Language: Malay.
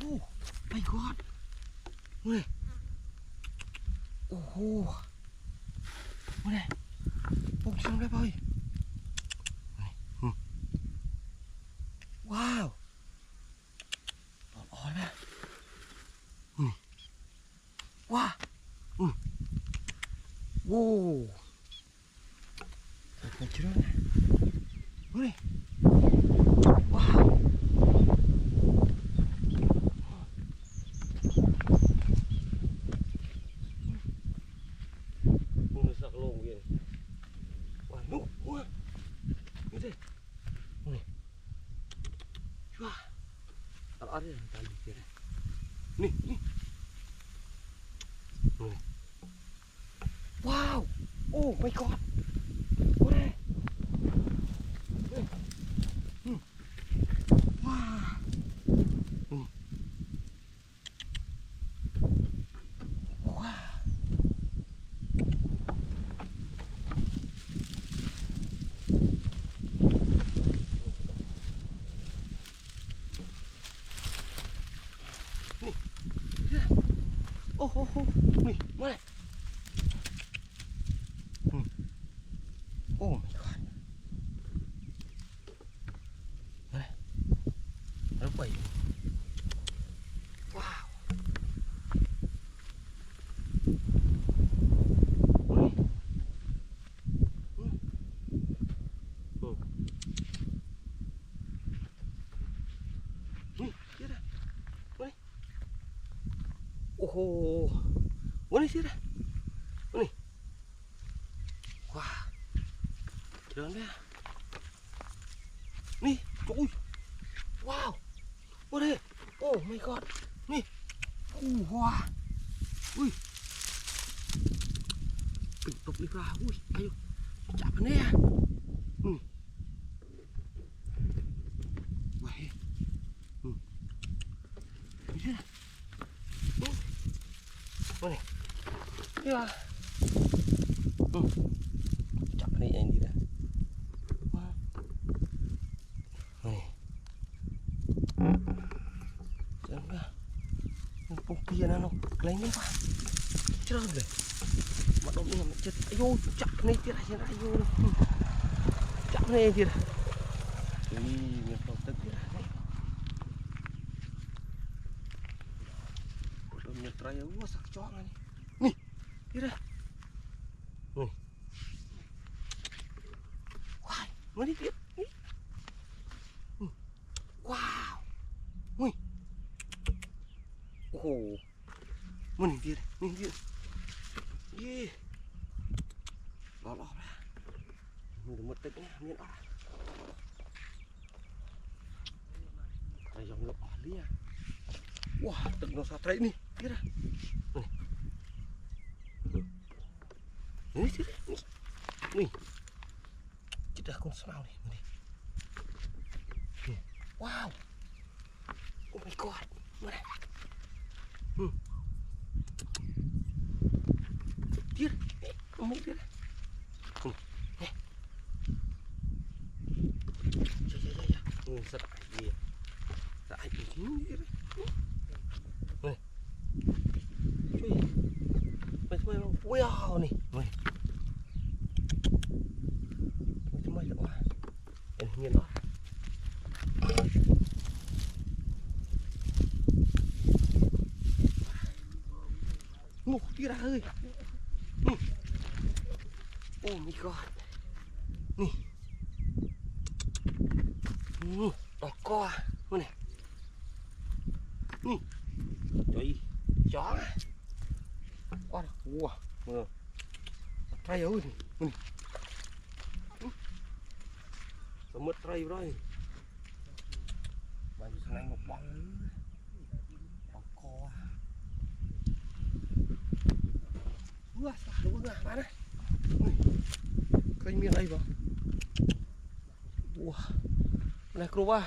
Oh my god. Nih. Oh. Nih. Oh, kisah berapa oi? Wow. Oh, nah. Wah. Wow. Kecil nih. Nih. Wow. Merusak long gini. Wah, wah. Ini. Nih. Wah. Ada yang tadi kira. Nih. Nih. Wow. Oh my god. Boleh. Wah. Wah. Nih. Oh. Nih, mana? Oh my god. Mana? Apa ini? Wow. Dia dah. Mana? Oh. Mana sih dah? Mana? Wah. Jalan dia. Nih, cuy. Wow. Mana? Oh my god. Nih. Wah. Wih. Pintok ni kah. Wih, ayo. Cak ni ya. Wah. Ini dah. Mana? Ya. Cak ni yang dia. Wah. Nih. Jangan. Pumpian ano. Lain ni pa. Cerah deh. Madom ni macet. Ayo, cak ni dia aja ayo. Cak ni dia. Ini ngetok dia. Udah nyetraya gua sak coangan. Nih. Dia. Nih. Wah, mana dia? Nih. Wow. Nih. Oh. Mana dia? Nih dia. Ih. Loloh lah. Metek-meteknya mian ah. Ayam lo ahli ya. Wah, tegno satre ini. Kira. Ini sih. Nih. Cedah kon semau nih. Nih. Wow. Oh my god. Mana? Dia. Ngomong dia. Ya. Serak dia. Tak ini dia. Nih. Cuy. Macam wow nih. Nih. Macam wah. Ini lah. Dia dah ơi. Oh my god. Nih. Toko mana? Nih. Cuy. Chó. Wah. Tray ơi. Nih. Semut tray rồi. Baju senang một bóng. Toko. Wah, đúng rồi, mana? Kau mian lagi bang. Wah, mana keluar?